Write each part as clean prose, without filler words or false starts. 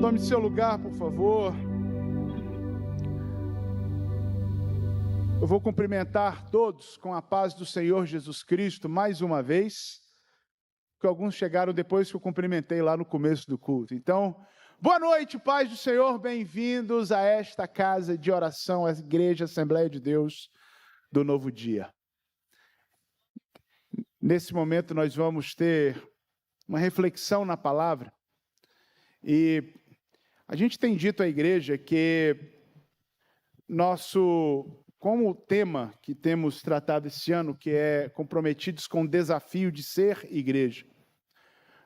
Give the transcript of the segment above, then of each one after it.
Tome seu lugar, por favor. Eu vou cumprimentar todos com a paz do Senhor Jesus Cristo mais uma vez, porque alguns chegaram depois que eu cumprimentei lá no começo do culto. Então, boa noite, paz do Senhor, bem-vindos a esta casa de oração, a Igreja Assembleia de Deus do Novo Dia. Nesse momento nós vamos ter uma reflexão na palavra e a gente tem dito à igreja que como tema que temos tratado esse ano, que é comprometidos com o desafio de ser igreja,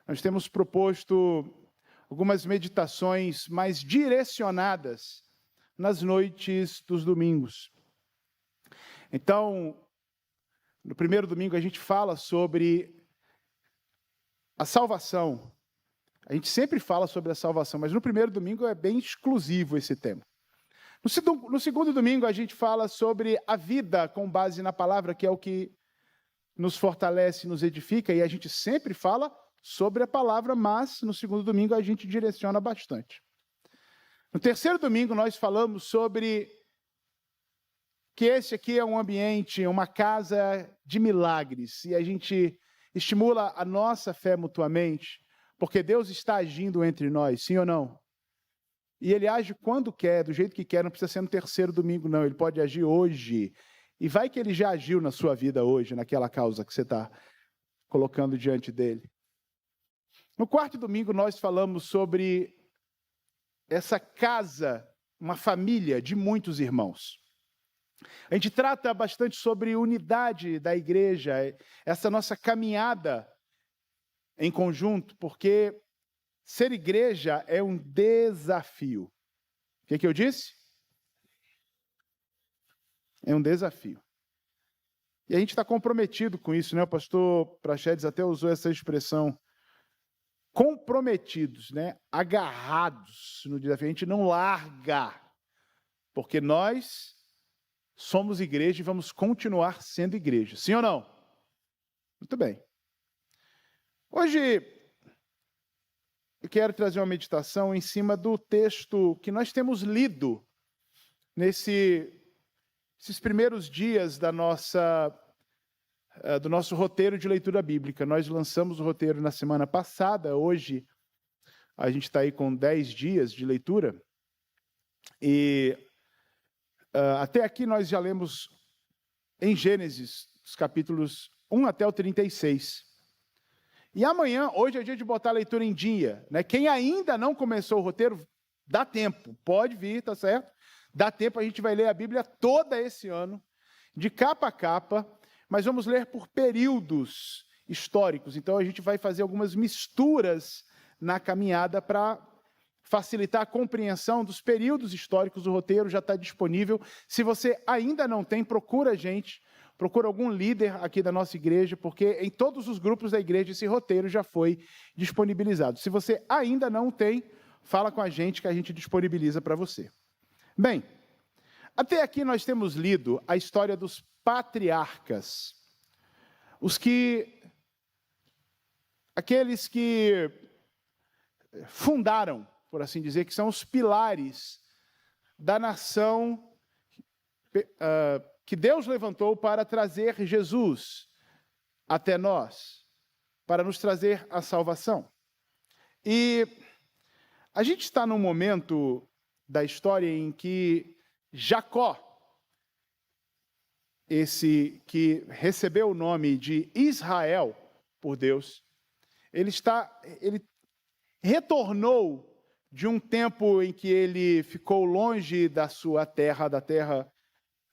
nós temos proposto algumas meditações mais direcionadas nas noites dos domingos. Então, no primeiro domingo a gente fala sobre a salvação. A gente sempre fala sobre a salvação, mas no primeiro domingo é bem exclusivo esse tema. No segundo domingo a gente fala sobre a vida com base na palavra, que é o que nos fortalece, nos edifica, e a gente sempre fala sobre a palavra, mas no segundo domingo a gente direciona bastante. No terceiro domingo nós falamos sobre que esse aqui é um ambiente, uma casa de milagres, e a gente estimula a nossa fé mutuamente, porque Deus está agindo entre nós, sim ou não? E Ele age quando quer, do jeito que quer, não precisa ser no terceiro domingo, não. Ele pode agir hoje. E vai que Ele já agiu na sua vida hoje, naquela causa que você está colocando diante dEle. No quarto domingo nós falamos sobre essa casa, uma família de muitos irmãos. A gente trata bastante sobre unidade da igreja, essa nossa caminhada em conjunto, porque ser igreja é um desafio. O que eu disse? É um desafio. E a gente está comprometido com isso, né? O pastor Praxedes até usou essa expressão. Comprometidos, né? Agarrados no desafio. A gente não larga, porque nós somos igreja e vamos continuar sendo igreja. Sim ou não? Muito bem. Hoje eu quero trazer uma meditação em cima do texto que nós temos lido nesses primeiros dias do nosso roteiro de leitura bíblica. Nós lançamos o roteiro na semana passada, hoje a gente está aí com 10 dias de leitura, e até aqui nós já lemos em Gênesis, os capítulos 1 até o 36. E amanhã, hoje é dia de botar a leitura em dia, né? Quem ainda não começou o roteiro, dá tempo, pode vir, tá certo? Dá tempo, a gente vai ler a Bíblia toda esse ano, de capa a capa, mas vamos ler por períodos históricos. Então a gente vai fazer algumas misturas na caminhada para facilitar a compreensão dos períodos históricos. O roteiro já está disponível. Se você ainda não tem, procura a gente. Procura algum líder aqui da nossa igreja, porque em todos os grupos da igreja esse roteiro já foi disponibilizado. Se você ainda não tem, fala com a gente que a gente disponibiliza para você. Bem, até aqui nós temos lido a história dos patriarcas, aqueles que fundaram, por assim dizer, que são os pilares da nação que Deus levantou para trazer Jesus até nós, para nos trazer a salvação. E a gente está num momento da história em que Jacó, esse que recebeu o nome de Israel por Deus, ele retornou de um tempo em que ele ficou longe da sua terra, da terra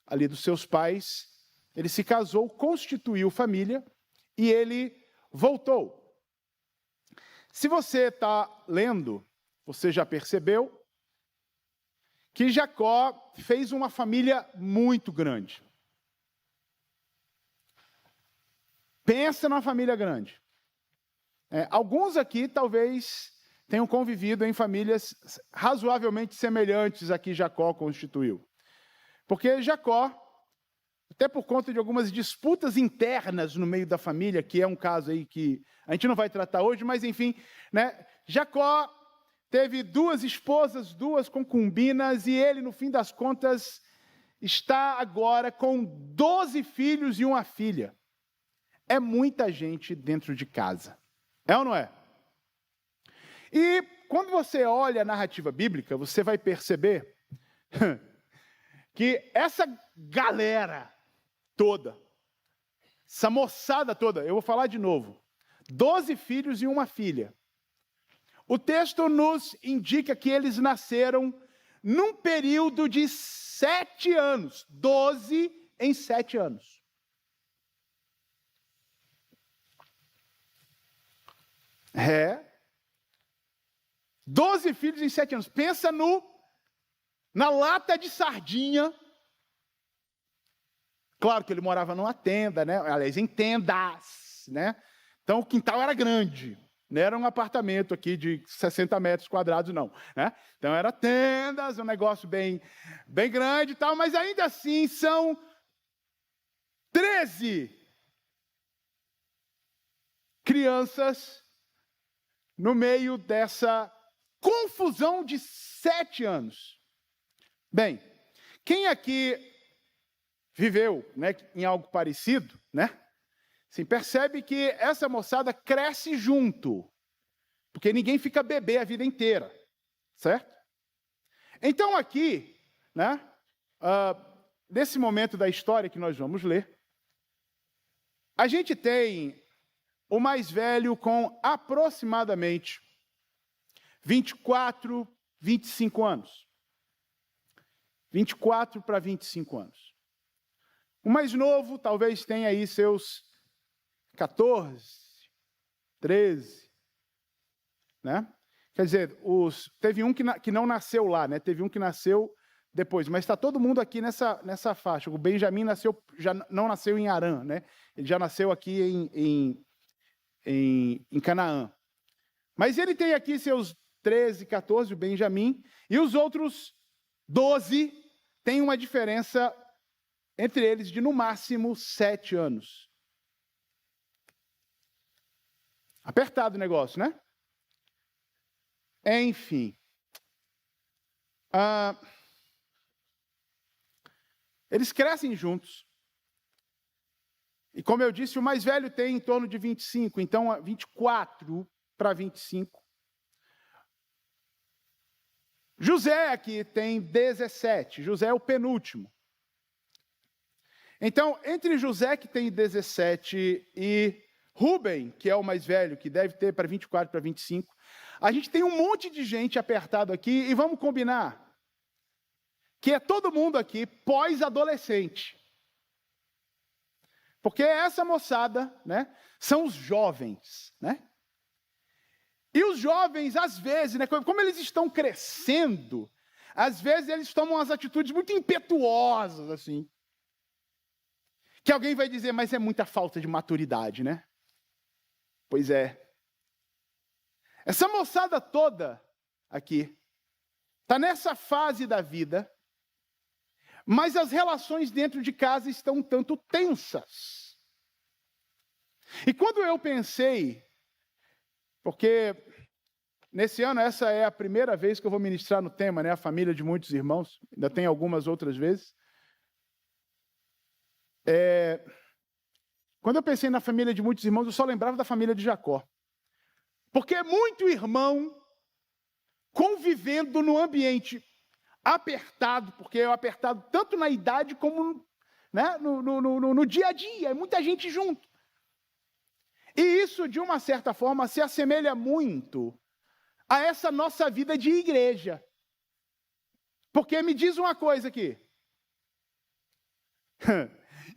ali dos seus pais. Ele se casou, constituiu família e ele voltou. Se você está lendo, você já percebeu que Jacó fez uma família muito grande. Pensa numa família grande. Alguns aqui talvez tenham convivido em famílias razoavelmente semelhantes a que Jacó constituiu. Porque Jacó, até por conta de algumas disputas internas no meio da família, que é um caso aí que a gente não vai tratar hoje, mas enfim, né? Jacó teve 2 esposas, 2 concubinas, e ele, no fim das contas, está agora com 12 filhos e uma filha. É muita gente dentro de casa. É ou não é? E quando você olha a narrativa bíblica, você vai perceber que essa galera toda, essa moçada toda, eu vou falar de novo, 12 filhos e uma filha. O texto nos indica que eles nasceram num período de 7 anos, 12 em 7 anos. É. 12 filhos em 7 anos. Pensa na lata de sardinha. Claro que ele morava numa tenda, né? Aliás, em tendas, né? Então o quintal era grande. Não era um apartamento aqui de 60 metros quadrados, não. Né? Então era tendas, um negócio bem grande e tal, mas ainda assim são 13 crianças no meio dessa confusão de 7 anos. Bem, quem aqui viveu, né, em algo parecido, né? Sim, percebe que essa moçada cresce junto, porque ninguém fica bebê a vida inteira, certo? Então aqui, né, nesse momento da história que nós vamos ler, a gente tem o mais velho com aproximadamente 24, 25 anos. 24 para 25 anos. O mais novo talvez tenha aí seus 14, 13, né? Quer dizer, teve um que não nasceu lá, né? Teve um que nasceu depois, mas está todo mundo aqui nessa faixa. O Benjamim já não nasceu em Harã, né? Ele já nasceu aqui em Canaã. Mas ele tem aqui seus 13, 14, o Benjamim, e os outros 12 têm uma diferença entre eles de, no máximo, 7 anos. Apertado o negócio, né? Enfim. Eles crescem juntos. E como eu disse, o mais velho tem em torno de 25, então 24 para 25. José aqui tem 17, José é o penúltimo. Então, entre José, que tem 17, e Rubem, que é o mais velho, que deve ter para 24, para 25, a gente tem um monte de gente apertado aqui, e vamos combinar que é todo mundo aqui pós-adolescente. Porque essa moçada, né, são os jovens, né? E os jovens, às vezes, né, como eles estão crescendo, às vezes eles tomam umas atitudes muito impetuosas, assim. Que alguém vai dizer, mas é muita falta de maturidade, né? Pois é. Essa moçada toda aqui está nessa fase da vida, mas as relações dentro de casa estão um tanto tensas. E quando eu pensei, porque nesse ano essa é a primeira vez que eu vou ministrar no tema, né, a família de muitos irmãos, ainda tem algumas outras vezes. Quando eu pensei na família de muitos irmãos, eu só lembrava da família de Jacó. Porque é muito irmão convivendo num ambiente apertado, porque é apertado tanto na idade como, né, no dia a dia, é muita gente junto. E isso, de uma certa forma, se assemelha muito a essa nossa vida de igreja. Porque me diz uma coisa aqui,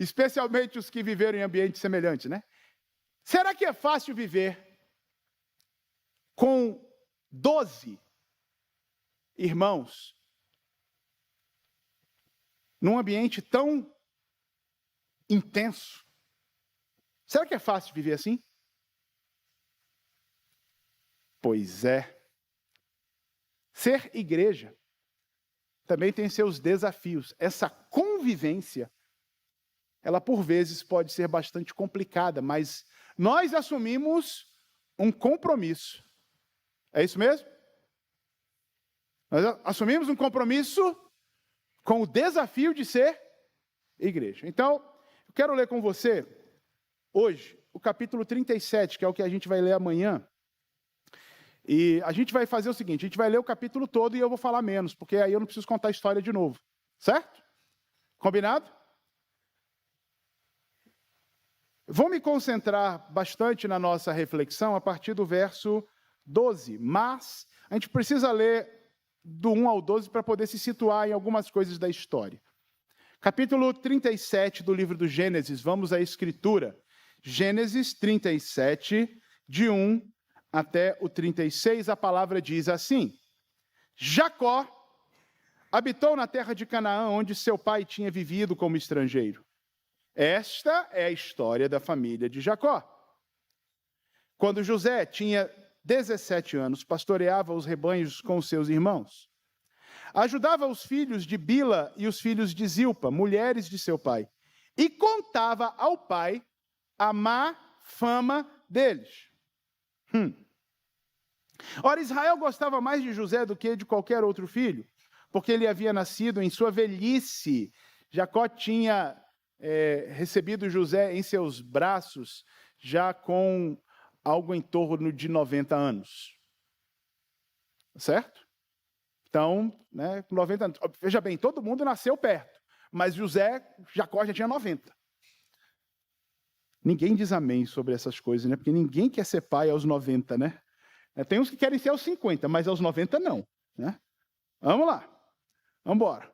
especialmente os que viveram em ambientes semelhantes, né? Será que é fácil viver com 12 irmãos num ambiente tão intenso? Será que é fácil viver assim? Pois é. Ser igreja também tem seus desafios. Essa convivência, ela por vezes pode ser bastante complicada, mas nós assumimos um compromisso. É isso mesmo? Nós assumimos um compromisso com o desafio de ser igreja. Então, eu quero ler com você, hoje, o capítulo 37, que é o que a gente vai ler amanhã. E a gente vai fazer o seguinte, a gente vai ler o capítulo todo e eu vou falar menos, porque aí eu não preciso contar a história de novo. Certo? Combinado? Vou me concentrar bastante na nossa reflexão a partir do verso 12, mas a gente precisa ler do 1 ao 12 para poder se situar em algumas coisas da história. Capítulo 37 do livro do Gênesis, vamos à Escritura. Gênesis 37, de 1 até o 36, a palavra diz assim: Jacó habitou na terra de Canaã, onde seu pai tinha vivido como estrangeiro. Esta é a história da família de Jacó. Quando José tinha 17 anos, pastoreava os rebanhos com seus irmãos. Ajudava os filhos de Bila e os filhos de Zilpa, mulheres de seu pai, e contava ao pai a má fama deles. Ora, Israel gostava mais de José do que de qualquer outro filho, porque ele havia nascido em sua velhice. Jacó tinha recebido José em seus braços, já com algo em torno de 90 anos. Certo? Então, com 90 anos. Veja bem, todo mundo nasceu perto, mas Jacó já tinha 90. Ninguém diz amém sobre essas coisas, né? Porque ninguém quer ser pai aos 90, né? Tem uns que querem ser aos 50, mas aos 90 não, né? Vamos lá. Vamos embora.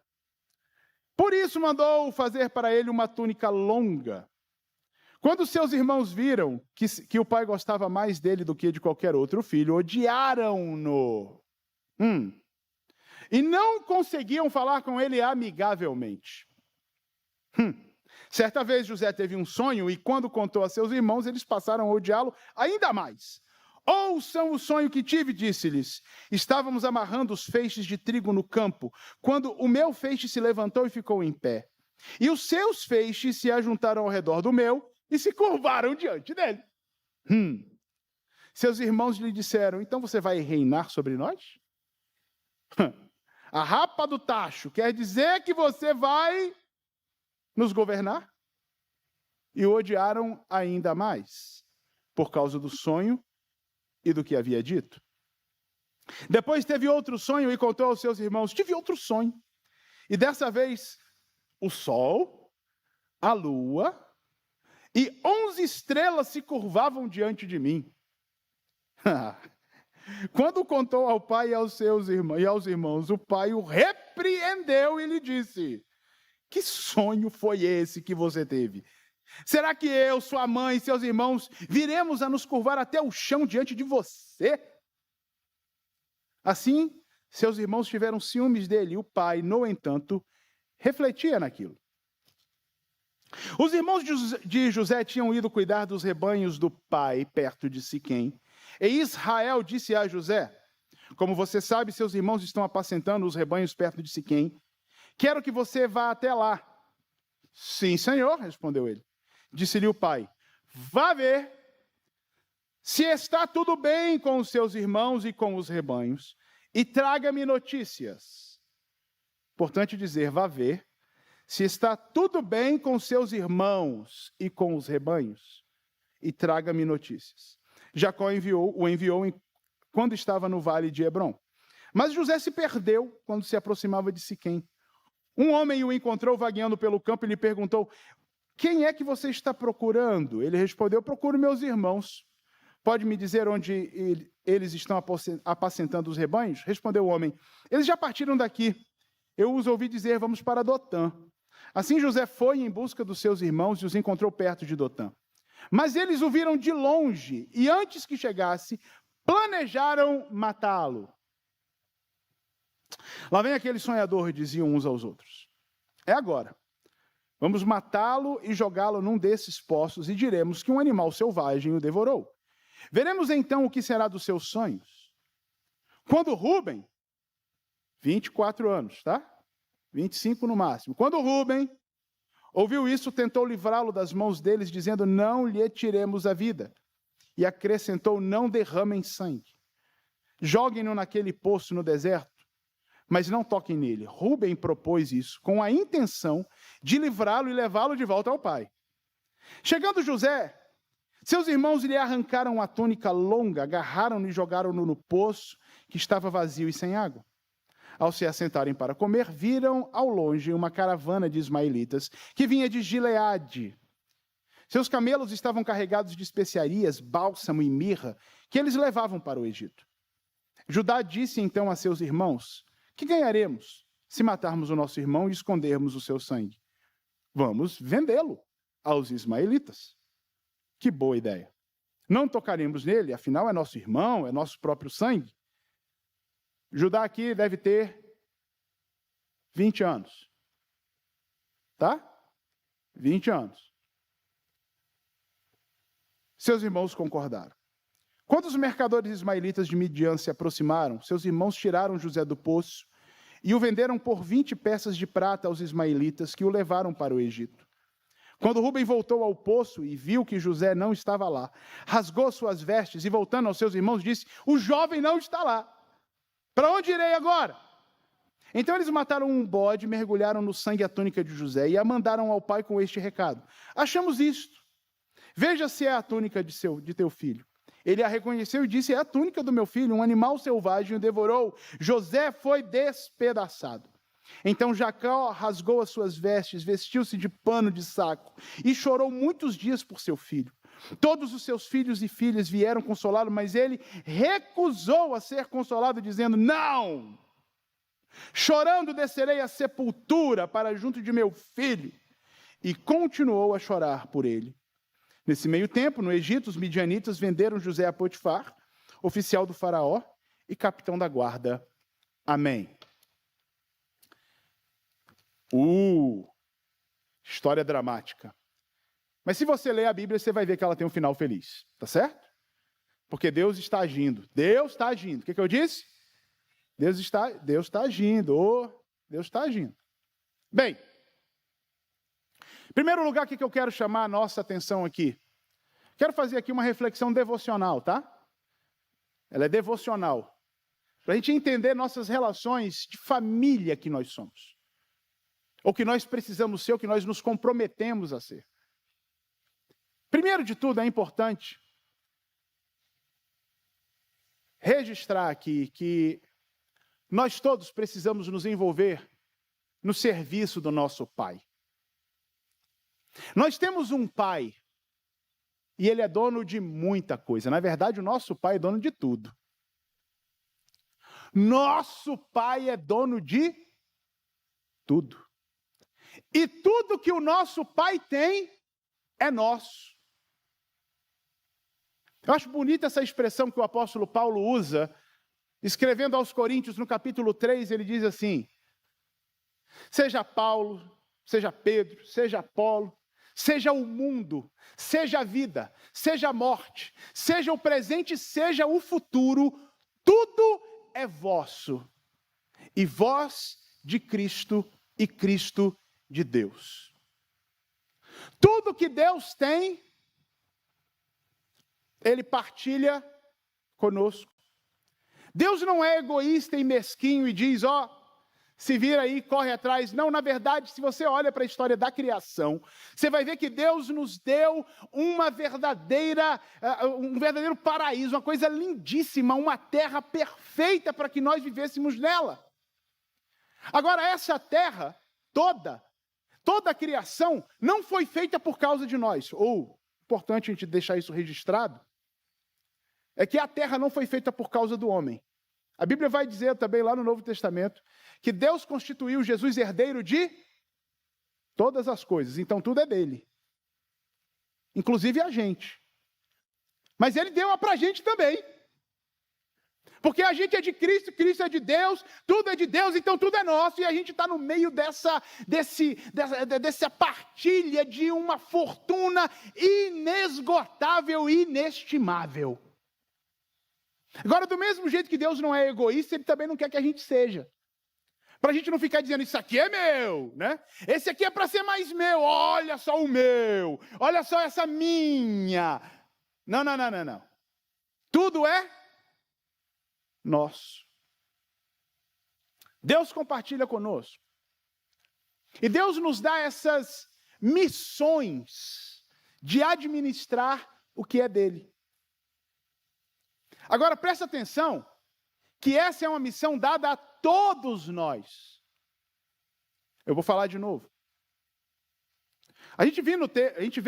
Por isso mandou fazer para ele uma túnica longa. Quando seus irmãos viram que o pai gostava mais dele do que de qualquer outro filho, odiaram-no. E não conseguiam falar com ele amigavelmente. Certa vez José teve um sonho e quando contou a seus irmãos, eles passaram a odiá-lo ainda mais. Ouçam o sonho que tive, disse-lhes. Estávamos amarrando os feixes de trigo no campo, quando o meu feixe se levantou e ficou em pé. E os seus feixes se ajuntaram ao redor do meu e se curvaram diante dele. Seus irmãos lhe disseram, então você vai reinar sobre nós? A rapa do tacho quer dizer que você vai nos governar? E o odiaram ainda mais, por causa do sonho e do que havia dito. Depois teve outro sonho e contou aos seus irmãos, tive outro sonho. E dessa vez, o sol, a lua e 11 estrelas se curvavam diante de mim. Quando contou ao pai e aos irmãos, o pai o repreendeu e lhe disse, que sonho foi esse que você teve? Será que eu, sua mãe e seus irmãos viremos a nos curvar até o chão diante de você? Assim, seus irmãos tiveram ciúmes dele. O pai, no entanto, refletia naquilo. Os irmãos de José tinham ido cuidar dos rebanhos do pai perto de Siquém. E Israel disse a José, como você sabe, seus irmãos estão apacentando os rebanhos perto de Siquém. Quero que você vá até lá. Sim, senhor, respondeu ele. Disse-lhe o pai, vá ver se está tudo bem com os seus irmãos e com os rebanhos, e traga-me notícias. Importante dizer, vá ver se está tudo bem com seus irmãos e com os rebanhos, e traga-me notícias. Jacó o enviou quando estava no vale de Hebrom. Mas José se perdeu quando se aproximava de Siquém. Um homem o encontrou vagueando pelo campo e lhe perguntou, quem é que você está procurando? Ele respondeu, procuro meus irmãos. Pode me dizer onde eles estão apacentando os rebanhos? Respondeu o homem, eles já partiram daqui. Eu os ouvi dizer, vamos para Dotã. Assim José foi em busca dos seus irmãos e os encontrou perto de Dotã. Mas eles o viram de longe e antes que chegasse, planejaram matá-lo. Lá vem aquele sonhador, diziam uns aos outros. É agora. Vamos matá-lo e jogá-lo num desses poços e diremos que um animal selvagem o devorou. Veremos então o que será dos seus sonhos. Quando Rúben, 24 anos, tá? 25 no máximo. Quando Rúben ouviu isso, tentou livrá-lo das mãos deles, dizendo, não lhe tiremos a vida. E acrescentou, não derramem sangue. Joguem-no naquele poço no deserto, mas não toquem nele. Rúben propôs isso com a intenção de livrá-lo e levá-lo de volta ao pai. Chegando José, seus irmãos lhe arrancaram a túnica longa, agarraram-no e jogaram-no no poço, que estava vazio e sem água. Ao se assentarem para comer, viram ao longe uma caravana de ismaelitas que vinha de Gileade. Seus camelos estavam carregados de especiarias, bálsamo e mirra, que eles levavam para o Egito. Judá disse então a seus irmãos: que ganharemos se matarmos o nosso irmão e escondermos o seu sangue? Vamos vendê-lo aos ismaelitas. Que boa ideia. Não tocaremos nele, afinal é nosso irmão, é nosso próprio sangue. Judá aqui deve ter 20 anos. Tá? 20 anos. Seus irmãos concordaram. Quando os mercadores ismaelitas de Midian se aproximaram, seus irmãos tiraram José do poço e o venderam por 20 peças de prata aos ismaelitas, que o levaram para o Egito. Quando Rúben voltou ao poço e viu que José não estava lá, rasgou suas vestes e, voltando aos seus irmãos, disse: o jovem não está lá. Para onde irei agora? Então eles mataram um bode, mergulharam no sangue a túnica de José e a mandaram ao pai com este recado: achamos isto. Veja se é a túnica de teu filho. Ele a reconheceu e disse: é a túnica do meu filho, um animal selvagem o devorou. José foi despedaçado. Então Jacó rasgou as suas vestes, vestiu-se de pano de saco e chorou muitos dias por seu filho. Todos os seus filhos e filhas vieram consolá-lo, mas ele recusou a ser consolado, dizendo: não! Chorando descerei à sepultura para junto de meu filho. E continuou a chorar por ele. Nesse meio tempo, no Egito, os midianitas venderam José a Potifar, oficial do faraó e capitão da guarda. Amém. História dramática. Mas se você ler a Bíblia, você vai ver que ela tem um final feliz. Tá certo? Porque Deus está agindo. Deus está agindo. O que eu disse? Deus está agindo. Deus está agindo. Bem, em primeiro lugar, o que eu quero chamar a nossa atenção aqui? Quero fazer aqui uma reflexão devocional, tá? Ela é devocional. Para a gente entender nossas relações de família que nós somos. Ou que nós precisamos ser, ou que nós nos comprometemos a ser. Primeiro de tudo, é importante registrar aqui que nós todos precisamos nos envolver no serviço do nosso Pai. Nós temos um Pai, e Ele é dono de muita coisa. Na verdade, o nosso Pai é dono de tudo. Nosso Pai é dono de tudo. E tudo que o nosso Pai tem é nosso. Eu acho bonita essa expressão que o apóstolo Paulo usa, escrevendo aos Coríntios, no capítulo 3, ele diz assim: seja Paulo, seja Pedro, seja Apolo, seja o mundo, seja a vida, seja a morte, seja o presente, seja o futuro, tudo é vosso, e vós de Cristo e Cristo de Deus. Tudo que Deus tem, Ele partilha conosco. Deus não é egoísta e mesquinho e diz: se vira aí, corre atrás. Não, na verdade, se você olha para a história da criação, você vai ver que Deus nos deu um verdadeiro paraíso, uma coisa lindíssima, uma terra perfeita para que nós vivêssemos nela. Agora, essa terra toda a criação não foi feita por causa de nós. Ou, importante a gente deixar isso registrado, é que a terra não foi feita por causa do homem. A Bíblia vai dizer também lá no Novo Testamento que Deus constituiu Jesus herdeiro de todas as coisas. Então tudo é dele. Inclusive a gente. Mas ele deu para a gente também. Porque a gente é de Cristo, Cristo é de Deus, tudo é de Deus, então tudo é nosso. E a gente está no meio dessa partilha de uma fortuna inesgotável e inestimável. Agora, do mesmo jeito que Deus não é egoísta, Ele também não quer que a gente seja. Para a gente não ficar dizendo: isso aqui é meu, né? Esse aqui é para ser mais meu, olha só o meu, olha só essa minha. Não. Tudo é nosso. Deus compartilha conosco. E Deus nos dá essas missões de administrar o que é dele. Agora, presta atenção, que essa é uma missão dada a todos nós. Eu vou falar de novo. A gente vê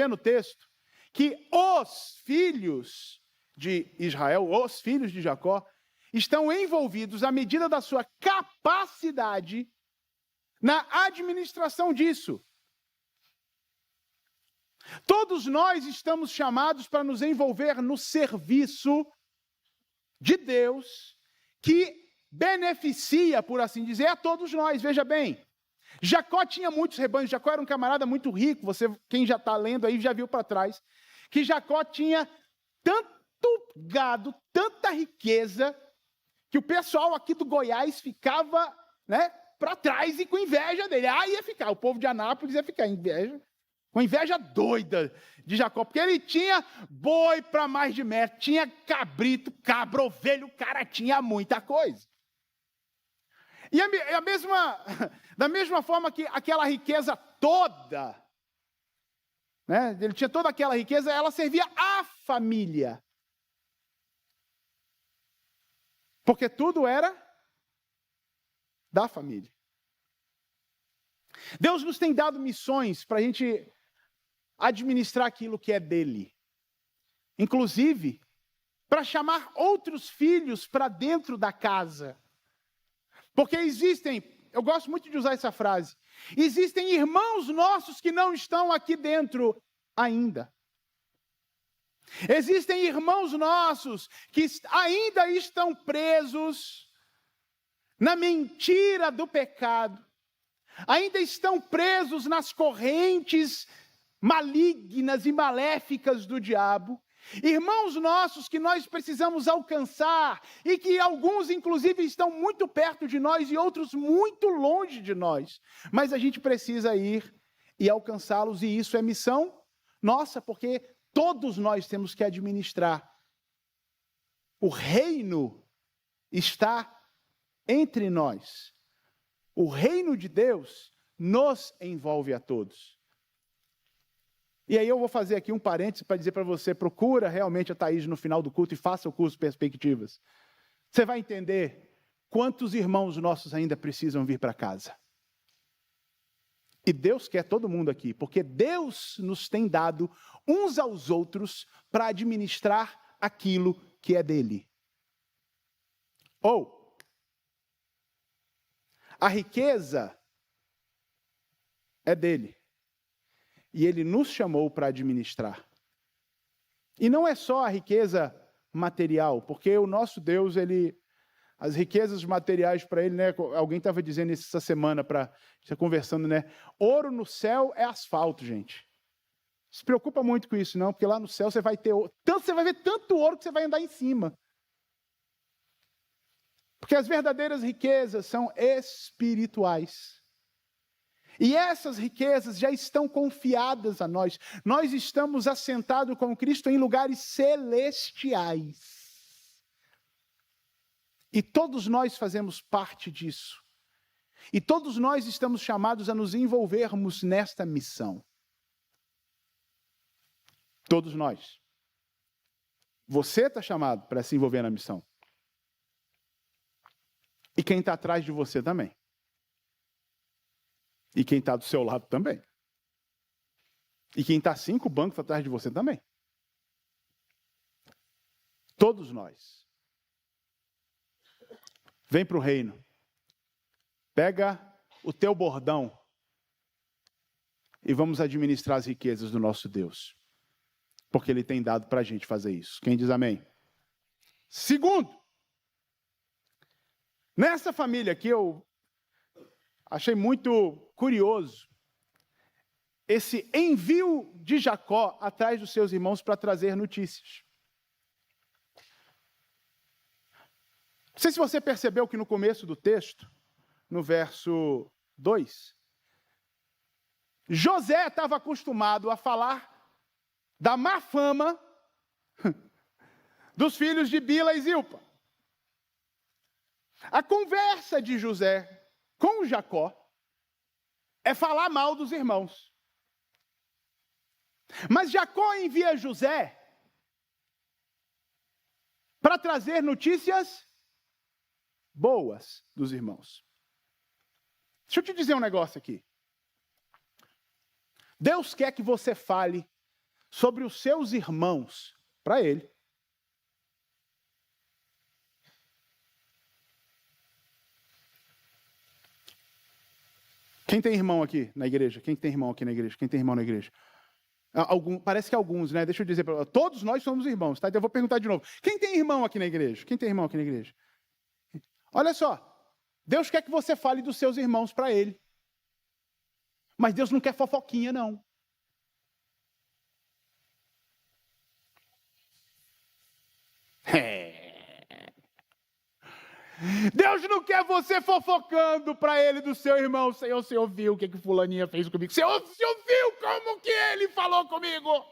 no texto que os filhos de Israel, os filhos de Jacó, estão envolvidos à medida da sua capacidade na administração disso. Todos nós estamos chamados para nos envolver no serviço de Deus que beneficia, por assim dizer, a todos nós. Veja bem, Jacó tinha muitos rebanhos, Jacó era um camarada muito rico, quem já está lendo aí já viu para trás, que Jacó tinha tanto gado, tanta riqueza, que o pessoal aqui do Goiás ficava, para trás e com inveja dele. Ia ficar, o povo de Anápolis ia ficar com inveja doida de Jacó, porque ele tinha boi para mais de metro, tinha cabrito, cabra, ovelha, o cara tinha muita coisa. E da mesma forma que aquela riqueza toda, ele tinha toda aquela riqueza, ela servia à família. Porque tudo era da família. Deus nos tem dado missões para a gente administrar aquilo que é dele. Inclusive, para chamar outros filhos para dentro da casa. Porque eu gosto muito de usar essa frase, existem irmãos nossos que não estão aqui dentro ainda. Existem irmãos nossos que ainda estão presos na mentira do pecado, ainda estão presos nas correntes malignas e maléficas do diabo. Irmãos nossos que nós precisamos alcançar e que alguns inclusive estão muito perto de nós e outros muito longe de nós. Mas a gente precisa ir e alcançá-los, e isso é missão nossa, porque todos nós temos que administrar. O reino está entre nós. O reino de Deus nos envolve a todos. E aí eu vou fazer aqui um parênteses para dizer para você, procura realmente a Thaís no final do culto e faça o curso Perspectivas. Você vai entender quantos irmãos nossos ainda precisam vir para casa. E Deus quer todo mundo aqui, porque Deus nos tem dado uns aos outros para administrar aquilo que é dele. Ou, a riqueza é dele. E ele nos chamou para administrar. E não é só a riqueza material, porque o nosso Deus, as riquezas materiais para ele, alguém estava dizendo isso essa semana, conversando, ouro no céu é asfalto, gente. Não se preocupa muito com isso, não, porque lá no céu você vai ver tanto ouro que você vai andar em cima. Porque as verdadeiras riquezas são espirituais. E essas riquezas já estão confiadas a nós. Nós estamos assentados com Cristo em lugares celestiais. E todos nós fazemos parte disso. E todos nós estamos chamados a nos envolvermos nesta missão. Todos nós. Você está chamado para se envolver na missão. E quem está atrás de você também. E quem está do seu lado também. E quem está 5 bancos atrás de você também. Todos nós. Vem para o reino. Pega o teu bordão e vamos administrar as riquezas do nosso Deus. Porque Ele tem dado para a gente fazer isso. Quem diz amém? Segundo, nessa família aqui eu achei muito curioso esse envio de Jacó atrás dos seus irmãos para trazer notícias. Não sei se você percebeu que no começo do texto, no verso 2, José estava acostumado a falar da má fama dos filhos de Bila e Zilpa. A conversa de José com Jacó é falar mal dos irmãos. Mas Jacó envia José para trazer notícias boas dos irmãos. Deixa eu te dizer um negócio aqui. Deus quer que você fale sobre os seus irmãos para Ele. Quem tem irmão aqui na igreja? Quem tem irmão aqui na igreja? Quem tem irmão na igreja? Parece que alguns, né? Deixa eu dizer para todos nós somos irmãos, tá? Então eu vou perguntar de novo. Quem tem irmão aqui na igreja? Quem tem irmão aqui na igreja? Olha só. Deus quer que você fale dos seus irmãos para Ele. Mas Deus não quer fofoquinha, não. Deus não quer você fofocando para Ele do seu irmão. Senhor, você ouviu o que fulaninha fez comigo? Você ouviu como que ele falou comigo?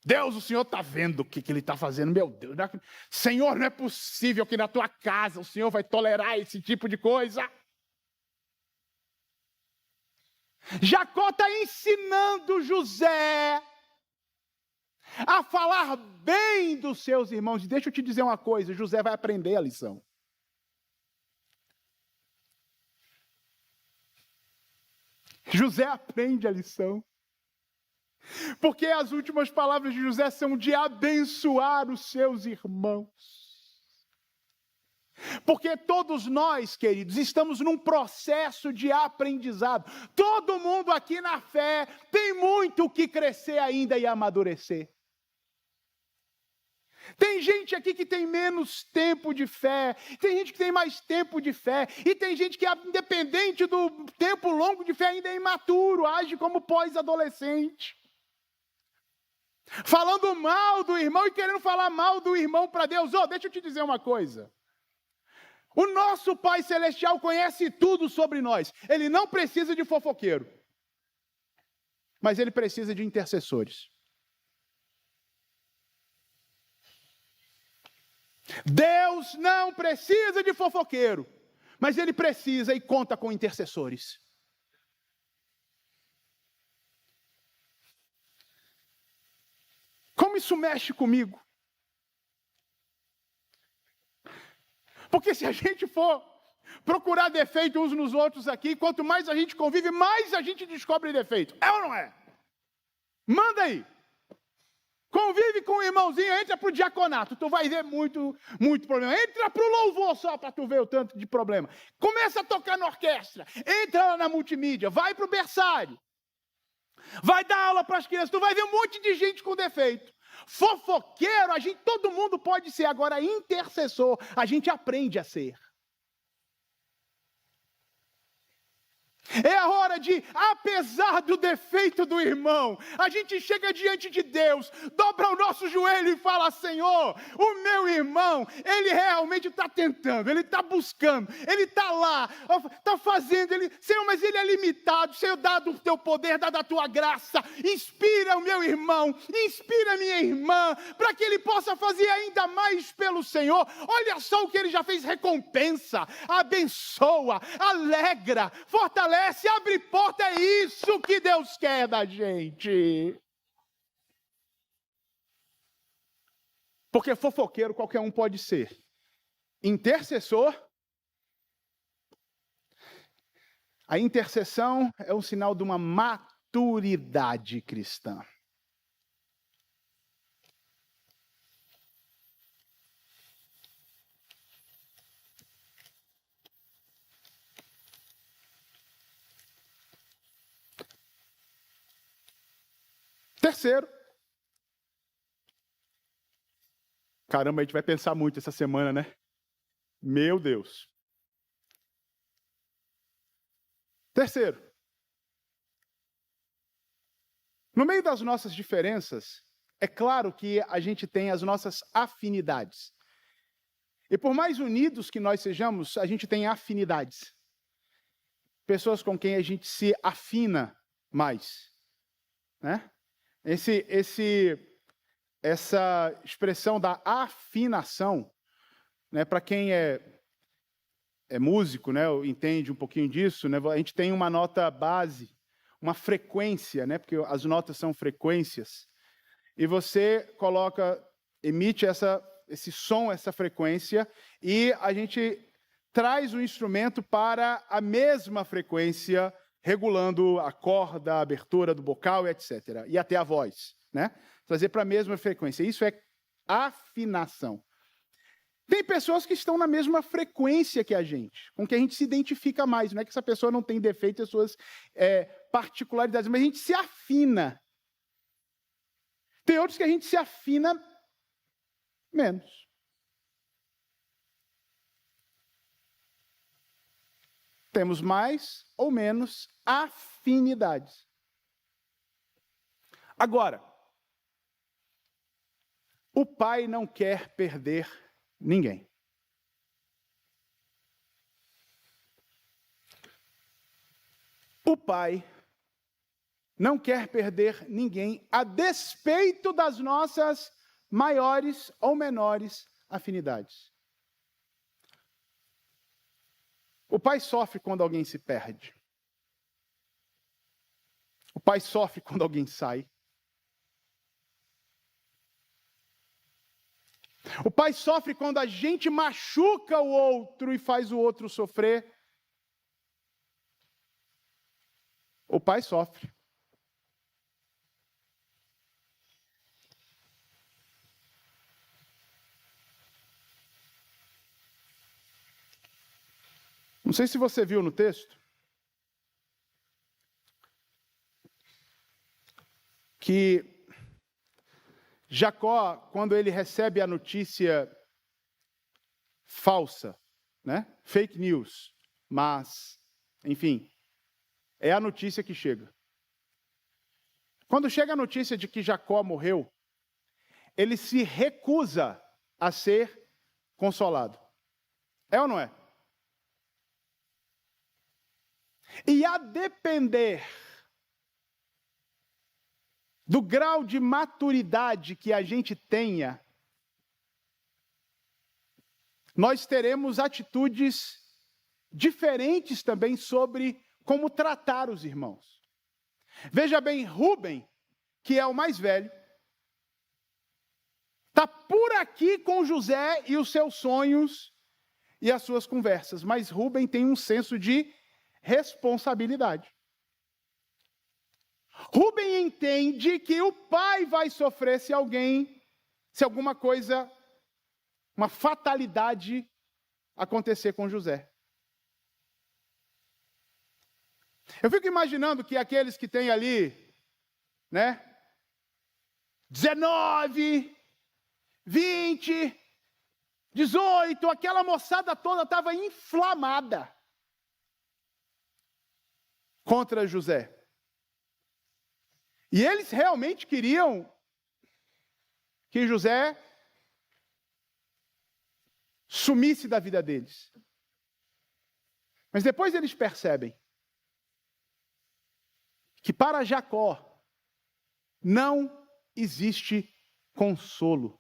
Deus, o Senhor está vendo o que ele está fazendo. Meu Deus, Senhor, não é possível que na tua casa o Senhor vai tolerar esse tipo de coisa. Jacó está ensinando José a falar bem dos seus irmãos. E deixa eu te dizer uma coisa, José vai aprender a lição. José aprende a lição. Porque as últimas palavras de José são de abençoar os seus irmãos. Porque todos nós, queridos, estamos num processo de aprendizado. Todo mundo aqui na fé tem muito o que crescer ainda e amadurecer. Tem gente aqui que tem menos tempo de fé, tem gente que tem mais tempo de fé, e tem gente que, independente do tempo longo de fé, ainda é imaturo, age como pós-adolescente. Falando mal do irmão e querendo falar mal do irmão para Deus. Deixa eu te dizer uma coisa. O nosso Pai Celestial conhece tudo sobre nós. Ele não precisa de fofoqueiro, mas ele precisa de intercessores. Deus não precisa de fofoqueiro, mas Ele precisa e conta com intercessores. Como isso mexe comigo? Porque se a gente for procurar defeito uns nos outros aqui, quanto mais a gente convive, mais a gente descobre defeito. É ou não é? Manda aí. Convive com o irmãozinho, entra para o diaconato, tu vai ver muito problema. Entra para o louvor só para tu ver o tanto de problema. Começa a tocar na orquestra, entra lá na multimídia, vai para o berçário. Vai dar aula para as crianças, tu vai ver um monte de gente com defeito. Fofoqueiro, todo mundo pode ser, agora intercessor, a gente aprende a ser. É a hora de, apesar do defeito do irmão, a gente chega diante de Deus, dobra o nosso joelho e fala: Senhor, o meu irmão, ele realmente está tentando, ele está buscando, ele está lá, está fazendo, Senhor, mas ele é limitado. Senhor, dado o teu poder, dada a tua graça, inspira o meu irmão, inspira a minha irmã, para que ele possa fazer ainda mais pelo Senhor. Olha só o que ele já fez: recompensa, abençoa, alegra, fortalece, abre porta. É isso que Deus quer da gente. Porque fofoqueiro qualquer um pode ser. Intercessor, a intercessão é um sinal de uma maturidade cristã. Terceiro, caramba, a gente vai pensar muito essa semana, né? Meu Deus. Terceiro, no meio das nossas diferenças, é claro que a gente tem as nossas afinidades. E por mais unidos que nós sejamos, a gente tem afinidades. Pessoas com quem a gente se afina mais, né? Essa expressão da afinação, né, para quem é é músico, né, entende um pouquinho disso, né, a gente tem uma nota base, uma frequência, né, porque as notas são frequências, e você emite esse som, essa frequência, e a gente traz o instrumento para a mesma frequência, regulando a corda, a abertura do bocal, etc. E até a voz, né? Trazer para a mesma frequência. Isso é afinação. Tem pessoas que estão na mesma frequência que a gente, com que a gente se identifica mais. Não é que essa pessoa não tem defeito e as suas particularidades, mas a gente se afina. Tem outros que a gente se afina menos. Temos mais ou menos afinidades. Agora, o pai não quer perder ninguém. O pai não quer perder ninguém, a despeito das nossas maiores ou menores afinidades. O pai sofre quando alguém se perde. O pai sofre quando alguém sai. O pai sofre quando a gente machuca o outro e faz o outro sofrer. O pai sofre. Não sei se você viu no texto que Jacó, quando ele recebe a notícia falsa, né? Fake news, mas, enfim, é a notícia que chega. Quando chega a notícia de que Jacó morreu, ele se recusa a ser consolado. É ou não é? E a depender do grau de maturidade que a gente tenha, nós teremos atitudes diferentes também sobre como tratar os irmãos. Veja bem, Rúben, que é o mais velho, está por aqui com José e os seus sonhos e as suas conversas, mas Rúben tem um senso de responsabilidade. Rúben entende que o pai vai sofrer se alguma coisa, uma fatalidade acontecer com José. Eu fico imaginando que aqueles que têm ali, né, 19, 20, 18, aquela moçada toda estava inflamada contra José. E eles realmente queriam que José sumisse da vida deles. Mas depois eles percebem que para Jacó não existe consolo.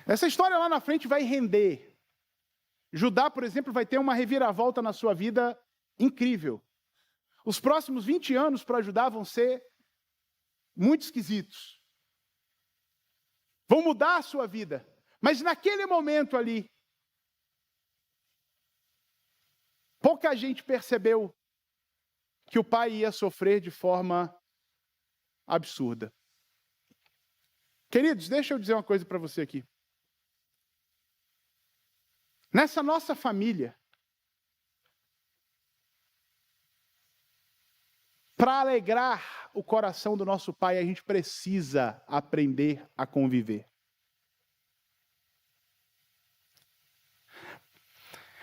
Essa história lá na frente vai render. Judá, por exemplo, vai ter uma reviravolta na sua vida incrível. Os próximos 20 anos para Judá vão ser muito esquisitos. Vão mudar a sua vida. Mas naquele momento ali, pouca gente percebeu que o pai ia sofrer de forma absurda. Queridos, deixa eu dizer uma coisa para você aqui. Nessa nossa família, para alegrar o coração do nosso pai, a gente precisa aprender a conviver.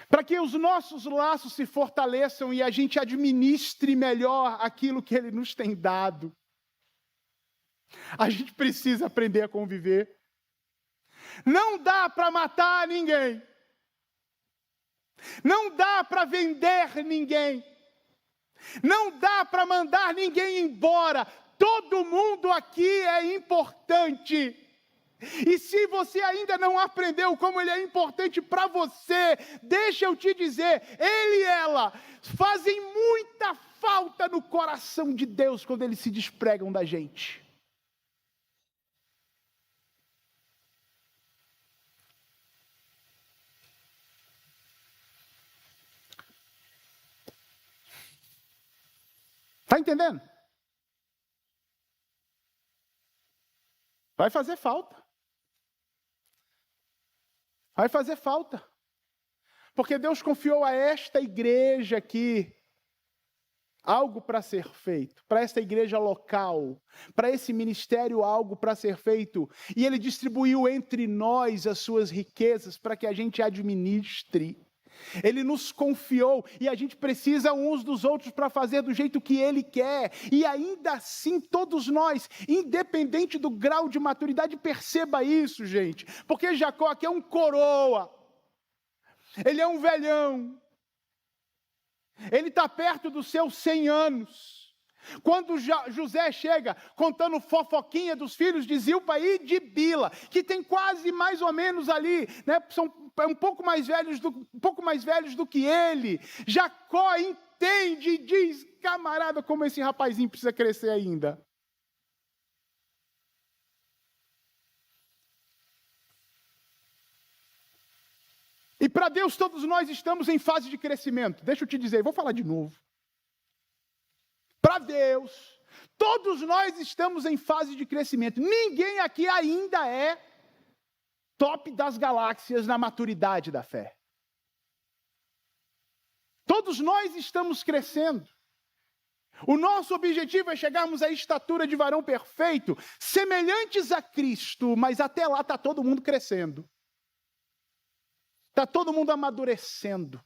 Para que os nossos laços se fortaleçam e a gente administre melhor aquilo que ele nos tem dado, a gente precisa aprender a conviver. Não dá para matar ninguém. Não dá para vender ninguém. Não dá para mandar ninguém embora. Todo mundo aqui é importante. E se você ainda não aprendeu como ele é importante para você, deixa eu te dizer, ele e ela fazem muita falta no coração de Deus quando eles se despregam da gente. Está entendendo? Vai fazer falta. Vai fazer falta. Porque Deus confiou a esta igreja aqui algo para ser feito, para esta igreja local, para esse ministério algo para ser feito, e Ele distribuiu entre nós as suas riquezas para que a gente administre. Ele nos confiou e a gente precisa uns dos outros para fazer do jeito que Ele quer. E ainda assim, todos nós, independente do grau de maturidade, perceba isso, gente. Porque Jacó aqui é um coroa. Ele é um velhão. Ele está perto dos seus 100 anos. Quando José chega contando fofoquinha dos filhos de Zilpa e de Bila, que tem quase mais ou menos ali, né, são um pouco mais velhos do que ele, Jacó entende e diz, camarada, como esse rapazinho precisa crescer ainda. E para Deus todos nós estamos em fase de crescimento. Deixa eu te dizer, vou falar de novo. Para Deus, todos nós estamos em fase de crescimento. Ninguém aqui ainda é top das galáxias na maturidade da fé. Todos nós estamos crescendo. O nosso objetivo é chegarmos à estatura de varão perfeito, semelhantes a Cristo, mas até lá está todo mundo crescendo. Está todo mundo amadurecendo.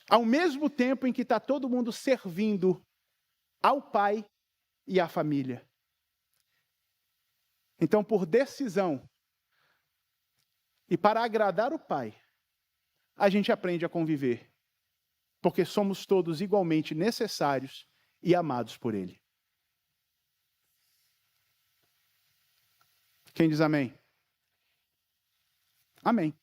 Ao mesmo tempo em que está todo mundo servindo ao Pai e à família. Então, por decisão e para agradar o Pai, a gente aprende a conviver. Porque somos todos igualmente necessários e amados por Ele. Quem diz amém? Amém.